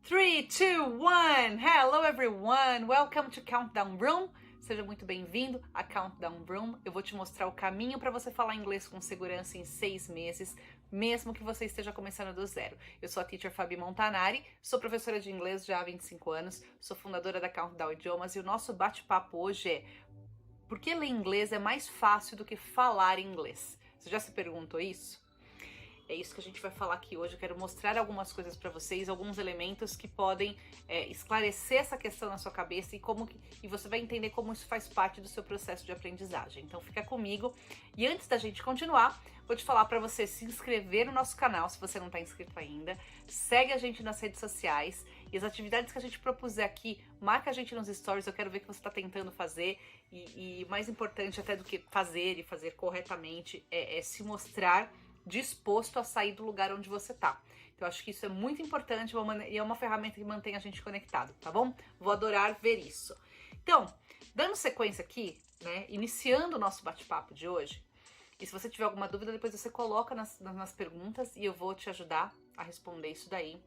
3, 2, 1. Hello everyone, welcome to Countdown Room. Seja muito bem-vindo a Countdown Room. Eu vou te mostrar o caminho para você falar inglês com segurança em 6 meses, mesmo que você esteja começando do zero. Eu sou a Teacher Fabi Montanari, sou professora de inglês já há 25 anos, sou fundadora da Countdown Idiomas e o nosso bate-papo hoje é: por que ler inglês é mais fácil do que falar inglês? Você já se perguntou isso? É isso que a gente vai falar aqui hoje. Eu quero mostrar algumas coisas para vocês, alguns elementos que podem esclarecer essa questão na sua cabeça e você vai entender como isso faz parte do seu processo de aprendizagem. Então fica comigo. E antes da gente continuar, vou te falar para você se inscrever no nosso canal, se você não está inscrito ainda. Segue a gente nas redes sociais e as atividades que a gente propuser aqui, marca a gente nos stories. Eu quero ver o que você está tentando fazer e mais importante até do que fazer e fazer corretamente é se mostrar disposto a sair do lugar onde você tá. Então, eu acho que isso é muito importante e é uma ferramenta que mantém a gente conectado, tá bom? Vou adorar ver isso. Então, dando sequência aqui, né, iniciando o nosso bate-papo de hoje, e se você tiver alguma dúvida, depois você coloca nas perguntas e eu vou te ajudar a responder isso daí.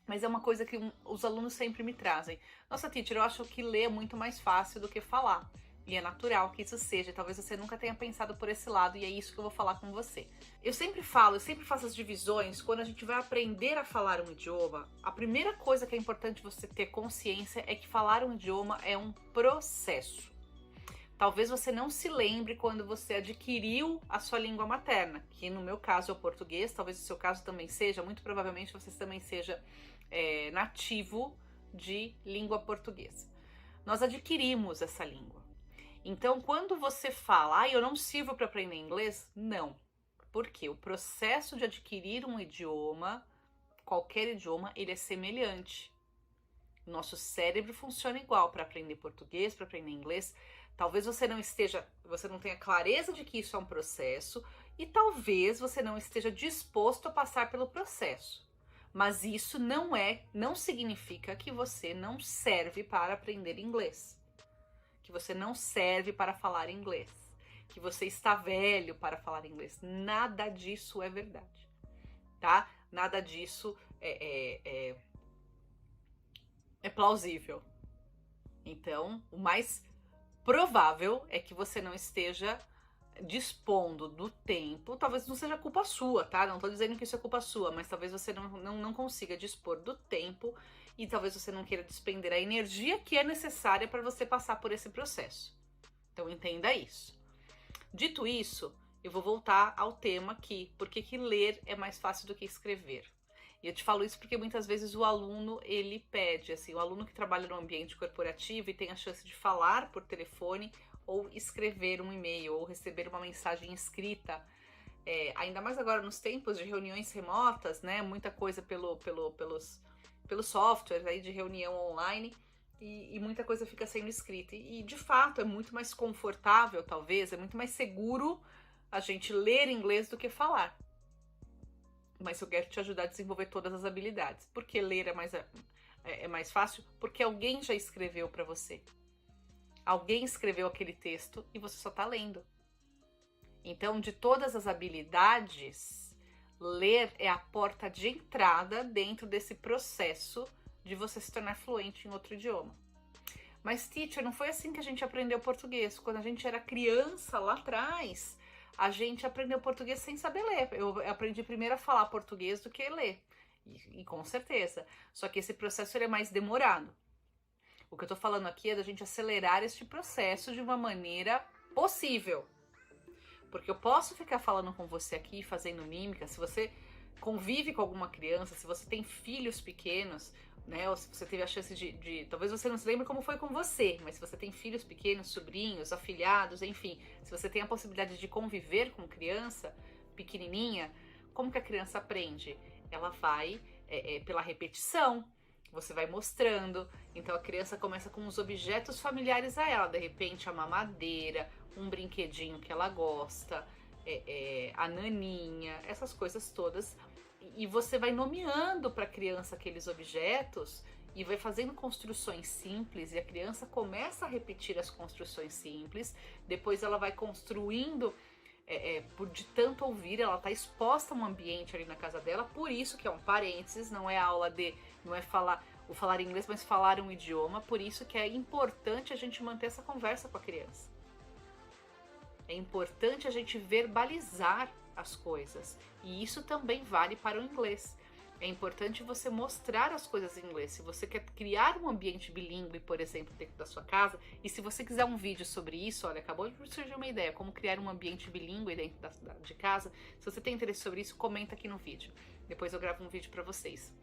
Mas é uma coisa que os alunos sempre me trazem. Nossa, teacher, eu acho que ler é muito mais fácil do que falar. E é natural que isso seja, talvez você nunca tenha pensado por esse lado, e é isso que eu vou falar com você. Eu sempre faço as divisões, quando a gente vai aprender a falar um idioma, a primeira coisa que é importante você ter consciência é que falar um idioma é um processo. Talvez você não se lembre quando você adquiriu a sua língua materna, que no meu caso é o português, talvez no seu caso também seja, muito provavelmente você também seja nativo de língua portuguesa. Nós adquirimos essa língua. Então, quando você fala, eu não sirvo para aprender inglês, não. Porque o processo de adquirir um idioma, qualquer idioma, ele é semelhante. O nosso cérebro funciona igual para aprender português, para aprender inglês. Talvez você não tenha clareza de que isso é um processo e talvez você não esteja disposto a passar pelo processo. Mas isso não significa que você não serve para aprender inglês. Que você não serve para falar inglês, que você está velho para falar inglês. Nada disso é verdade, tá? Nada disso é plausível. Então, o mais provável é que você não esteja dispondo do tempo, talvez não seja culpa sua, tá? Não tô dizendo que isso é culpa sua, mas talvez você não consiga dispor do tempo e talvez você não queira despender a energia que é necessária para você passar por esse processo. Então entenda isso. Dito isso, eu vou voltar ao tema aqui, por que ler é mais fácil do que escrever. E eu te falo isso porque muitas vezes o aluno, ele pede, assim, o aluno que trabalha no ambiente corporativo e tem a chance de falar por telefone ou escrever um e-mail, ou receber uma mensagem escrita, ainda mais agora nos tempos de reuniões remotas, né? Muita coisa pelos softwares aí de reunião online e muita coisa fica sendo escrita. E de fato é muito mais confortável, talvez, é muito mais seguro a gente ler inglês do que falar. Mas eu quero te ajudar a desenvolver todas as habilidades. Por que ler é mais fácil? Porque alguém já escreveu para você. Alguém escreveu aquele texto e você só está lendo. Então, de todas as habilidades, ler é a porta de entrada dentro desse processo de você se tornar fluente em outro idioma. Mas, teacher, não foi assim que a gente aprendeu português. Quando a gente era criança, lá atrás, a gente aprendeu português sem saber ler. Eu aprendi primeiro a falar português do que ler. E com certeza. Só que esse processo ele é mais demorado. O que eu tô falando aqui é da gente acelerar este processo de uma maneira possível. Porque eu posso ficar falando com você aqui, fazendo mímica, se você convive com alguma criança, se você tem filhos pequenos, né, ou se você teve a chance talvez você não se lembre como foi com você, mas se você tem filhos pequenos, sobrinhos, afilhados, enfim, se você tem a possibilidade de conviver com criança pequenininha, como que a criança aprende? Ela vai pela repetição. Você vai mostrando, então a criança começa com os objetos familiares a ela, de repente a mamadeira, um brinquedinho que ela gosta, a naninha, essas coisas todas, e você vai nomeando para a criança aqueles objetos e vai fazendo construções simples, e a criança começa a repetir as construções simples, depois ela vai construindo de tanto ouvir, ela está exposta a um ambiente ali na casa dela, por isso que é um parênteses, não é aula não é o falar inglês, mas falar um idioma, por isso que é importante a gente manter essa conversa com a criança. É importante a gente verbalizar as coisas, e isso também vale para o inglês. É importante você mostrar as coisas em inglês. Se você quer criar um ambiente bilíngue, por exemplo, dentro da sua casa, e se você quiser um vídeo sobre isso, olha, acabou de surgir uma ideia, como criar um ambiente bilíngue dentro de casa. Se você tem interesse sobre isso, comenta aqui no vídeo. Depois eu gravo um vídeo para vocês.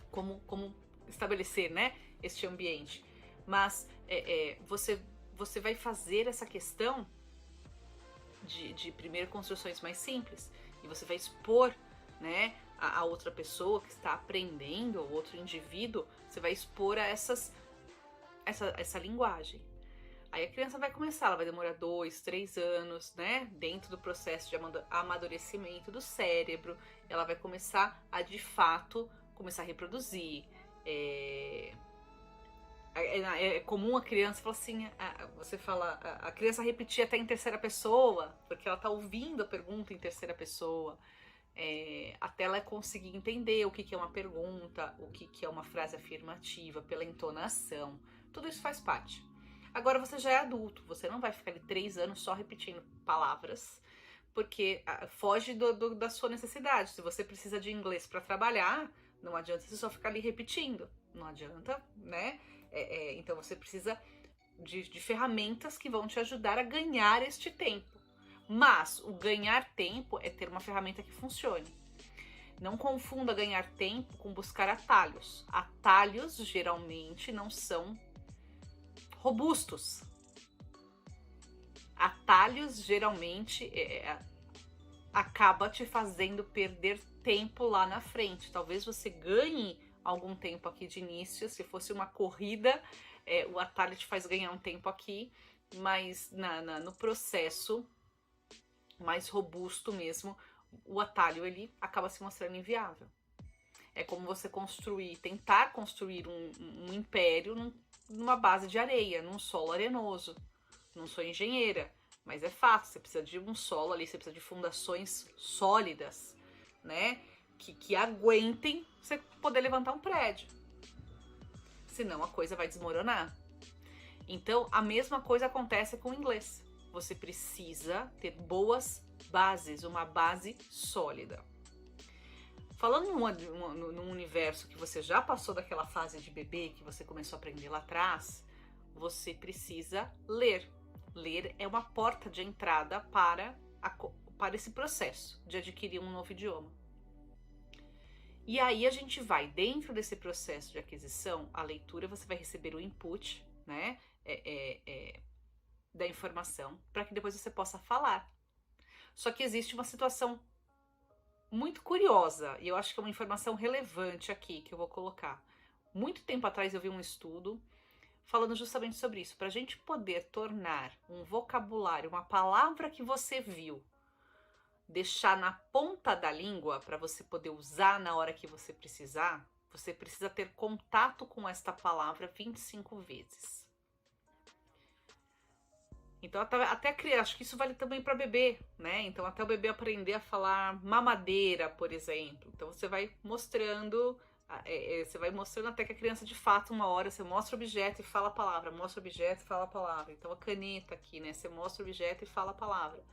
Como estabelecer, né, este ambiente. Mas você vai fazer essa questão de primeiro construções mais simples. E você vai expor, né, a outra pessoa que está aprendendo, ou outro indivíduo, você vai expor a essa linguagem. Aí a criança vai começar, ela vai demorar 2, 3 anos, né? Dentro do processo de amadurecimento do cérebro, ela vai começar a, de fato, começar a reproduzir. É comum a criança falar assim, você fala, a criança repetir até em terceira pessoa, porque ela está ouvindo a pergunta em terceira pessoa. Até ela conseguir entender o que é uma pergunta, o que é uma frase afirmativa, pela entonação, tudo isso faz parte. Agora você já é adulto, você não vai ficar ali 3 anos só repetindo palavras, porque foge da sua necessidade. Se você precisa de inglês para trabalhar, não adianta você só ficar ali repetindo, não adianta, né? Então você precisa de ferramentas que vão te ajudar a ganhar este tempo. Mas o ganhar tempo é ter uma ferramenta que funcione. Não confunda ganhar tempo com buscar atalhos. Atalhos geralmente não são robustos. Atalhos geralmente acaba te fazendo perder tempo lá na frente. Talvez você ganhe algum tempo aqui de início, se fosse uma corrida, o atalho te faz ganhar um tempo aqui, mas no processo mais robusto mesmo, o atalho ele acaba se mostrando inviável. É como você tentar construir um império numa base de areia, num solo arenoso. Não sou engenheira, mas é fácil, você precisa de um solo ali, você precisa de fundações sólidas, né? Que aguentem você poder levantar um prédio. Senão a coisa vai desmoronar. Então, a mesma coisa acontece com o inglês. Você precisa ter boas bases, uma base sólida. Falando num universo que você já passou daquela fase de bebê, que você começou a aprender lá atrás, você precisa ler. Ler é uma porta de entrada para esse processo de adquirir um novo idioma. E aí a gente vai, dentro desse processo de aquisição, a leitura, você vai receber o input, né? Da informação, para que depois você possa falar. Só que existe uma situação muito curiosa, e eu acho que é uma informação relevante aqui que eu vou colocar. Muito tempo atrás eu vi um estudo falando justamente sobre isso. Para a gente poder tornar um vocabulário, uma palavra que você viu, deixar na ponta da língua para você poder usar na hora que você precisar, você precisa ter contato com esta palavra 25 vezes. Então até criança, acho que isso vale também para bebê, né? Então até o bebê aprender a falar mamadeira, por exemplo. Então você vai mostrando até que a criança de fato, uma hora você mostra o objeto e fala a palavra, mostra o objeto e fala a palavra. Então a caneta aqui, né? Você mostra o objeto e fala a palavra.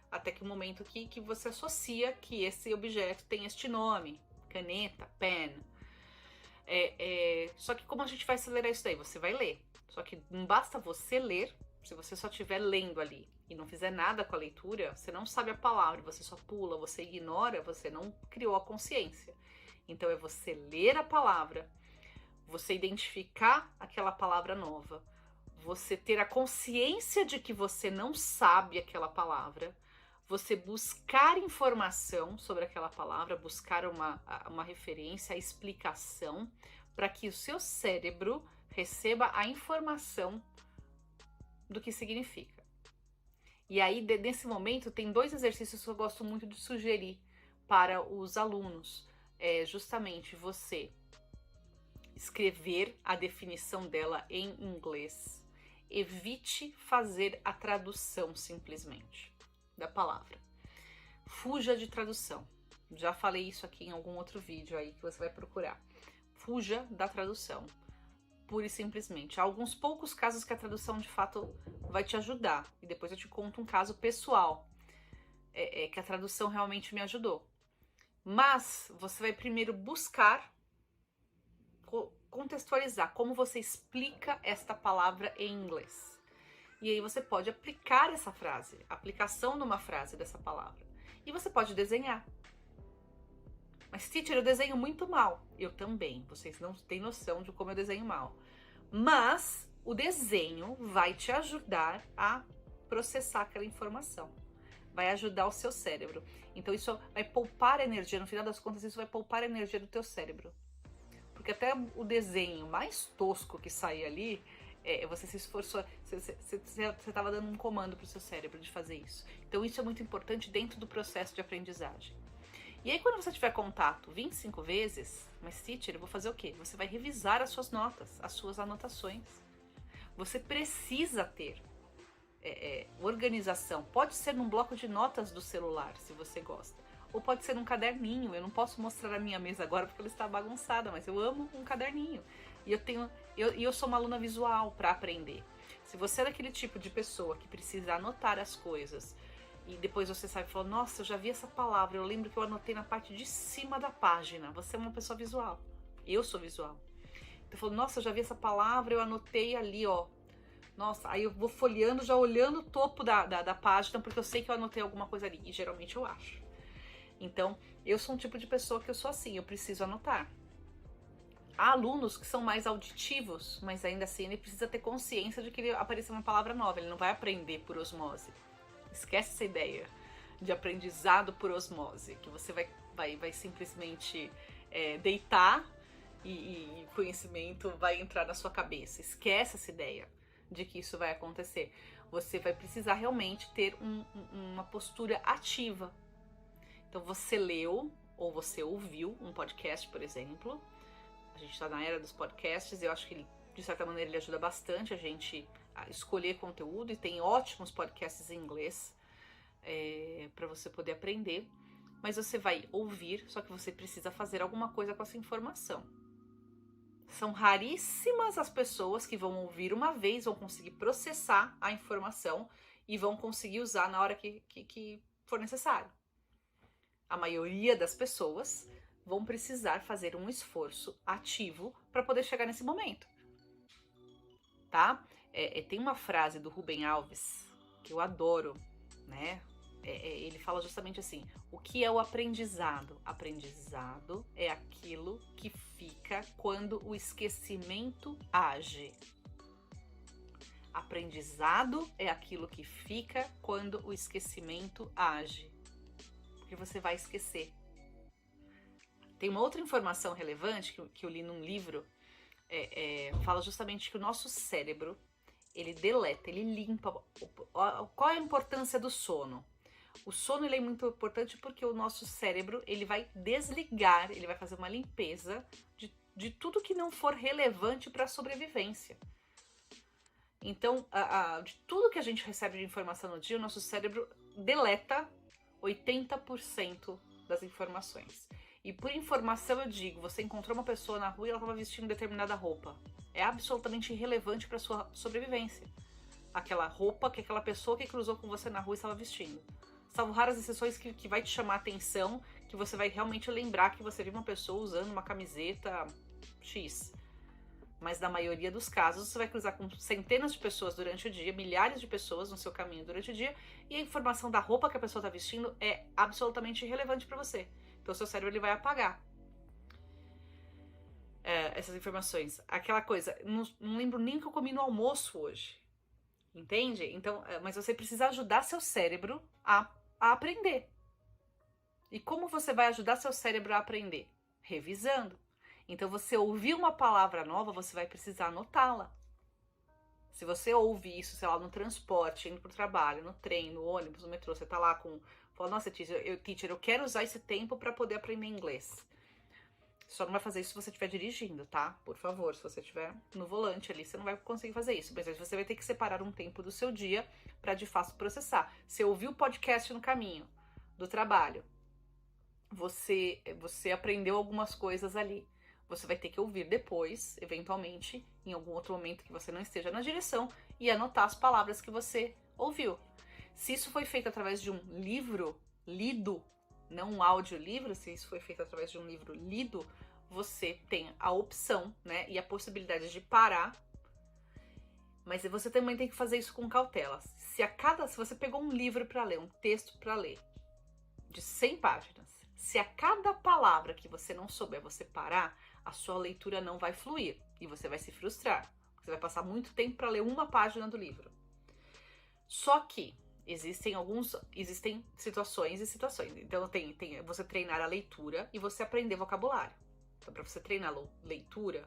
Até que o momento que você associa que esse objeto tem este nome, caneta, pen. Só que como a gente vai acelerar isso daí? Você vai ler. Só que não basta você ler. Se você só estiver lendo ali e não fizer nada com a leitura, você não sabe a palavra, você só pula, você ignora, você não criou a consciência. Então é você ler a palavra, você identificar aquela palavra nova, você ter a consciência de que você não sabe aquela palavra, você buscar informação sobre aquela palavra, buscar uma referência, a explicação, para que o seu cérebro receba a informação do que significa. E aí, nesse momento, tem 2 exercícios que eu gosto muito de sugerir para os alunos. É justamente você escrever a definição dela em inglês. Evite fazer a tradução simplesmente. da palavra. Fuja de tradução. Já falei isso aqui em algum outro vídeo aí que você vai procurar. Fuja da tradução. Pura e simplesmente. Há alguns poucos casos que a tradução de fato vai te ajudar. E depois eu te conto um caso pessoal. Que a tradução realmente me ajudou. Mas você vai primeiro buscar contextualizar como você explica esta palavra em inglês. E aí você pode aplicar essa frase, aplicação numa frase dessa palavra. E você pode desenhar. Mas, teacher, eu desenho muito mal. Eu também. Vocês não têm noção de como eu desenho mal. Mas o desenho vai te ajudar a processar aquela informação. Vai ajudar o seu cérebro. Então isso vai poupar energia. No final das contas, isso vai poupar energia do teu cérebro. Porque até o desenho mais tosco que sair ali, você se esforçou, você estava dando um comando para o seu cérebro de fazer isso. Então isso é muito importante dentro do processo de aprendizagem. E aí quando você tiver contato 25 vezes, mas teacher, eu vou fazer o quê? Você vai revisar as suas notas, as suas anotações. Você precisa ter organização. Pode ser num bloco de notas do celular, se você gosta. Ou pode ser num caderninho. Eu não posso mostrar a minha mesa agora porque ela está bagunçada, mas eu amo um caderninho. E eu sou uma aluna visual para aprender. Se você é daquele tipo de pessoa que precisa anotar as coisas e depois você sabe e fala, nossa, eu já vi essa palavra, eu lembro que eu anotei na parte de cima da página. Você é uma pessoa visual. Eu sou visual. Então eu falo, nossa, eu já vi essa palavra, eu anotei ali, ó. Nossa, aí eu vou folheando, já olhando o topo da página, porque eu sei que eu anotei alguma coisa ali. E geralmente eu acho. Então, eu sou um tipo de pessoa que eu sou assim, eu preciso anotar. Há alunos que são mais auditivos, mas ainda assim ele precisa ter consciência de que ele apareceu uma palavra nova, ele não vai aprender por osmose. Esquece essa ideia de aprendizado por osmose, que você vai simplesmente deitar e conhecimento vai entrar na sua cabeça. Esquece essa ideia de que isso vai acontecer. Você vai precisar realmente ter uma postura ativa. Então você leu ou você ouviu um podcast, por exemplo. A gente está na era dos podcasts, eu acho que ele, de certa maneira ele ajuda bastante a gente a escolher conteúdo e tem ótimos podcasts em inglês para você poder aprender. Mas você vai ouvir, só que você precisa fazer alguma coisa com essa informação. São raríssimas as pessoas que vão ouvir uma vez, vão conseguir processar a informação e vão conseguir usar na hora que for necessário. A maioria das pessoas vão precisar fazer um esforço ativo para poder chegar nesse momento, tá? Tem uma frase do Rubem Alves que eu adoro, né? Ele fala justamente assim, o que é o aprendizado? Aprendizado é aquilo que fica quando o esquecimento age. Aprendizado é aquilo que fica quando o esquecimento age. Porque você vai esquecer. Tem uma outra informação relevante que eu li num livro, fala justamente que o nosso cérebro, ele deleta, ele limpa. Qual é a importância do sono? O sono ele é muito importante porque o nosso cérebro ele vai desligar, ele vai fazer uma limpeza de tudo que não for relevante para a sobrevivência. Então, de tudo que a gente recebe de informação no dia, o nosso cérebro deleta 80% das informações. E por informação eu digo, você encontrou uma pessoa na rua e ela estava vestindo determinada roupa. É absolutamente irrelevante para sua sobrevivência. Aquela roupa que aquela pessoa que cruzou com você na rua estava vestindo. Salvo raras exceções que vai te chamar a atenção, que você vai realmente lembrar que você viu uma pessoa usando uma camiseta X. Mas na maioria dos casos você vai cruzar com centenas de pessoas durante o dia, milhares de pessoas no seu caminho durante o dia, e a informação da roupa que a pessoa está vestindo é absolutamente irrelevante para você. Então o seu cérebro ele vai apagar essas informações. Aquela coisa, não lembro nem o que eu comi no almoço hoje. Entende? Então, mas você precisa ajudar seu cérebro a aprender. E como você vai ajudar seu cérebro a aprender? Revisando. Então, você ouvir uma palavra nova, você vai precisar anotá-la. Se você ouve isso, sei lá, no transporte, indo pro trabalho, no trem, no ônibus, no metrô, você tá lá fala, nossa, teacher, eu quero usar esse tempo para poder aprender inglês. Só não vai fazer isso se você estiver dirigindo, tá? Por favor, se você estiver no volante ali, você não vai conseguir fazer isso. Mas você vai ter que separar um tempo do seu dia para de fato processar. Você ouviu o podcast no caminho do trabalho, você aprendeu algumas coisas ali. Você vai ter que ouvir depois, eventualmente, em algum outro momento que você não esteja na direção, e anotar as palavras que você ouviu. Se isso foi feito através de um livro lido, não um audiolivro, se isso foi feito através de um livro lido, você tem a opção, né, e a possibilidade de parar, mas você também tem que fazer isso com cautela. Se você pegou um livro para ler, um texto para ler, de 100 páginas, se a cada palavra que você não souber você parar, a sua leitura não vai fluir e você vai se frustrar. Você vai passar muito tempo para ler uma página do livro. Só que existem situações e situações. Então tem você treinar a leitura e você aprender vocabulário. Então, para você treinar a leitura,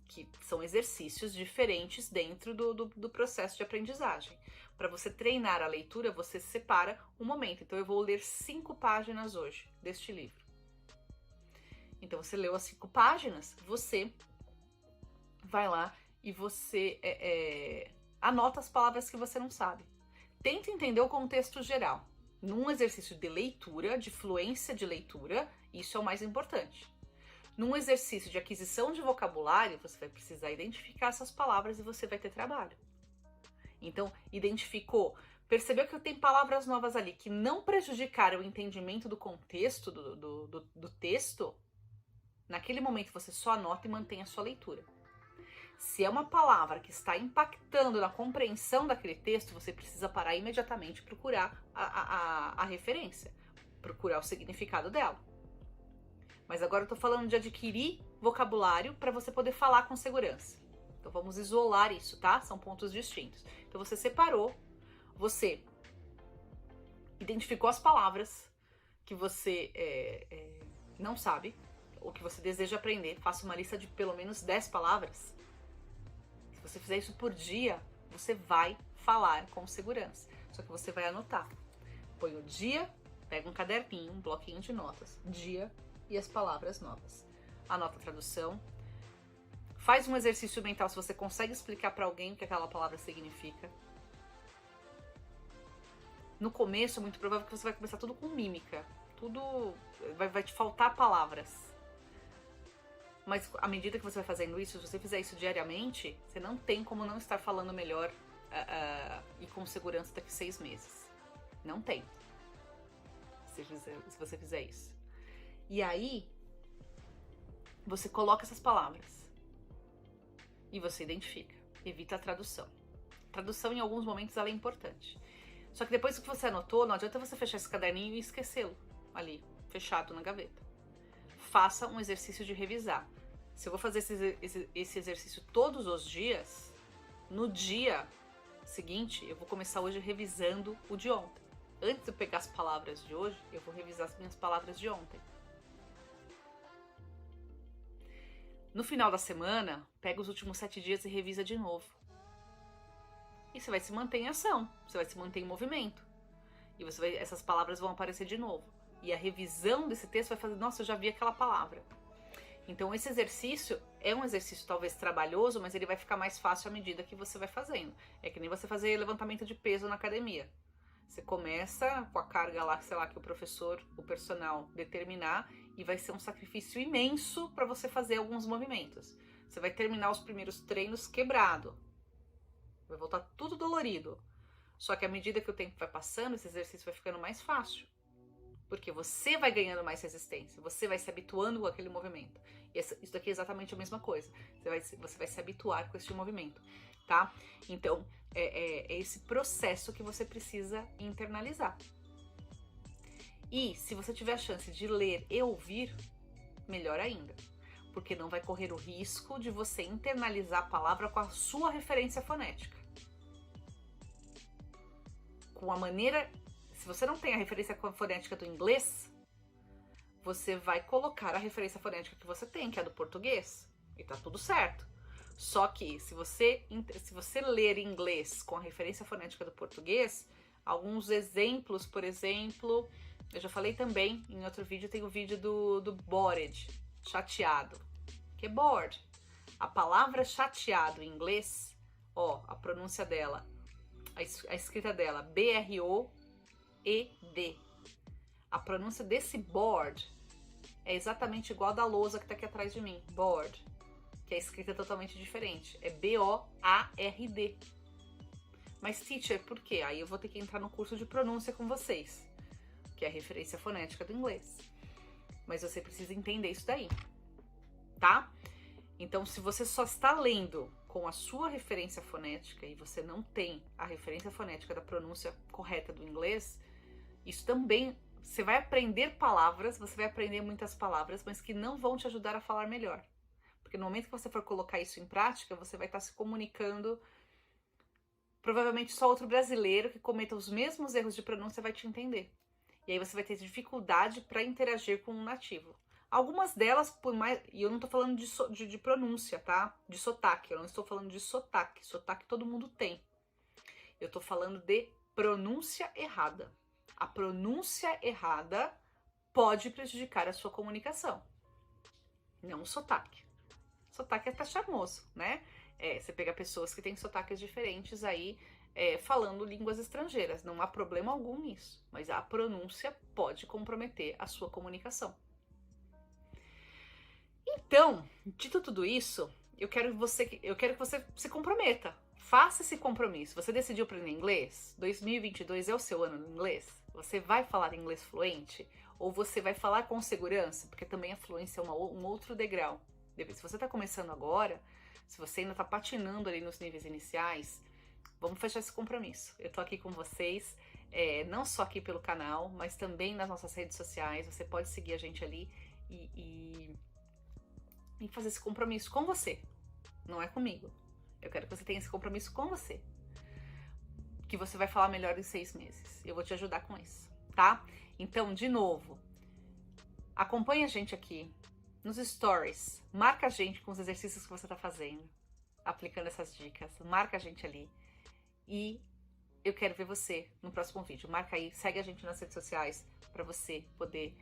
que são exercícios diferentes dentro do processo de aprendizagem. Para você treinar a leitura, você separa um momento. Então, eu vou ler 5 páginas hoje deste livro. Então, você leu as 5 páginas, você vai lá e você anota as palavras que você não sabe. Tenta entender o contexto geral. Num exercício de leitura, de fluência de leitura, isso é o mais importante. Num exercício de aquisição de vocabulário, você vai precisar identificar essas palavras e você vai ter trabalho. Então, percebeu que tem palavras novas ali que não prejudicaram o entendimento do contexto do texto? Naquele momento você só anota e mantém a sua leitura. Se é uma palavra que está impactando na compreensão daquele texto, você precisa parar imediatamente e procurar a referência, procurar o significado dela. Mas agora eu tô falando de adquirir vocabulário para você poder falar com segurança. Então vamos isolar isso, tá? São pontos distintos. Então você separou, você identificou as palavras que você não sabe, ou que você deseja aprender. Faça uma lista de pelo menos 10 palavras. Se você fizer isso por dia, você vai falar com segurança. Só que você vai anotar. Põe o dia, pega um caderninho, um bloquinho de notas, dia e as palavras novas. Anota a tradução. Faz um exercício mental se você consegue explicar para alguém o que aquela palavra significa. No começo é muito provável que você vai começar tudo com mímica. Tudo vai te faltar palavras. Mas à medida que você vai fazendo isso, se você fizer isso diariamente, você não tem como não estar falando melhor e com segurança daqui a 6 meses. Não tem. Se você fizer isso. E aí, você coloca essas palavras e você identifica. Evita a tradução. A tradução, em alguns momentos, ela é importante. Só que depois que você anotou, não adianta você fechar esse caderninho e esquecê-lo ali, fechado na gaveta. Faça um exercício de revisar. Se eu vou fazer esse exercício todos os dias, no dia seguinte, eu vou começar hoje revisando o de ontem. Antes de eu pegar as palavras de hoje, eu vou revisar as minhas palavras de ontem. No final da semana, pega os últimos 7 dias e revisa de novo. E você vai se manter em ação, você vai se manter em movimento. E essas palavras vão aparecer de novo. E a revisão desse texto vai fazer, nossa, eu já vi aquela palavra. Então esse exercício é um exercício talvez trabalhoso, mas ele vai ficar mais fácil à medida que você vai fazendo. É que nem você fazer levantamento de peso na academia. Você começa com a carga lá, sei lá, que o personal determinar, e vai ser um sacrifício imenso para você fazer alguns movimentos. Você vai terminar os primeiros treinos quebrado. Vai voltar tudo dolorido. Só que à medida que o tempo vai passando, esse exercício vai ficando mais fácil. Porque você vai ganhando mais resistência, você vai se habituando com aquele movimento. E isso daqui é exatamente a mesma coisa. Você vai se habituar com esse movimento, tá? Então, é esse processo que você precisa internalizar. E se você tiver a chance de ler e ouvir, melhor ainda. Porque não vai correr o risco de você internalizar a palavra com a sua referência fonética. Com a maneira... Se você não tem a referência fonética do inglês, você vai colocar a referência fonética que você tem, que é do português. E tá tudo certo. Só que se você ler inglês com a referência fonética do português, alguns exemplos, por exemplo, eu já falei também em outro vídeo, tem o vídeo do bored, chateado, que é bored. A palavra chateado em inglês, ó, a pronúncia dela, a escrita dela, B-R-O-E-D. A pronúncia desse bored é exatamente igual a da lousa que tá aqui atrás de mim, bored, que a escrita é totalmente diferente, é B-O-A-R-D. Mas, teacher, por quê? Aí eu vou ter que entrar no curso de pronúncia com vocês, que é a referência fonética do inglês. Mas você precisa entender isso daí, tá? Então, se você só está lendo com a sua referência fonética e você não tem a referência fonética da pronúncia correta do inglês, isso também, você vai aprender palavras, você vai aprender muitas palavras, mas que não vão te ajudar a falar melhor. Porque no momento que você for colocar isso em prática, você vai estar se comunicando, provavelmente só outro brasileiro que cometa os mesmos erros de pronúncia vai te entender. E aí você vai ter dificuldade para interagir com um nativo. Algumas delas, por mais. E eu não tô falando de pronúncia, tá? De sotaque. Eu não estou falando de sotaque. Sotaque todo mundo tem. Eu tô falando de pronúncia errada. A pronúncia errada pode prejudicar a sua comunicação. Não o sotaque. Sotaque é até charmoso, né? Você pega pessoas que têm sotaques diferentes aí, falando línguas estrangeiras. Não há problema algum nisso. Mas a pronúncia pode comprometer a sua comunicação. Então, dito tudo isso, eu quero que você se comprometa. Faça esse compromisso. Você decidiu aprender inglês? 2022 é o seu ano no inglês? Você vai falar inglês fluente? Ou você vai falar com segurança? Porque também a fluência é um outro degrau. Se você está começando agora, se você ainda está patinando ali nos níveis iniciais, vamos fechar esse compromisso. Eu tô aqui com vocês, não só aqui pelo canal, mas também nas nossas redes sociais. Você pode seguir a gente ali e fazer esse compromisso com você, não é comigo. Eu quero que você tenha esse compromisso com você, que você vai falar melhor em 6 meses. Eu vou te ajudar com isso, tá? Então, de novo, acompanha a gente aqui nos stories, marca a gente com os exercícios que você tá fazendo, aplicando essas dicas, marca a gente ali e eu quero ver você no próximo vídeo. Marca aí, segue a gente nas redes sociais para você poder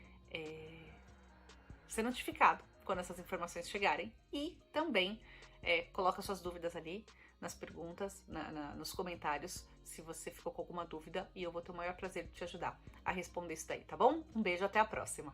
ser notificado quando essas informações chegarem. E também coloca suas dúvidas ali nas perguntas, nos comentários, se você ficou com alguma dúvida, e eu vou ter o maior prazer de te ajudar a responder isso daí, tá bom? Um beijo, até a próxima!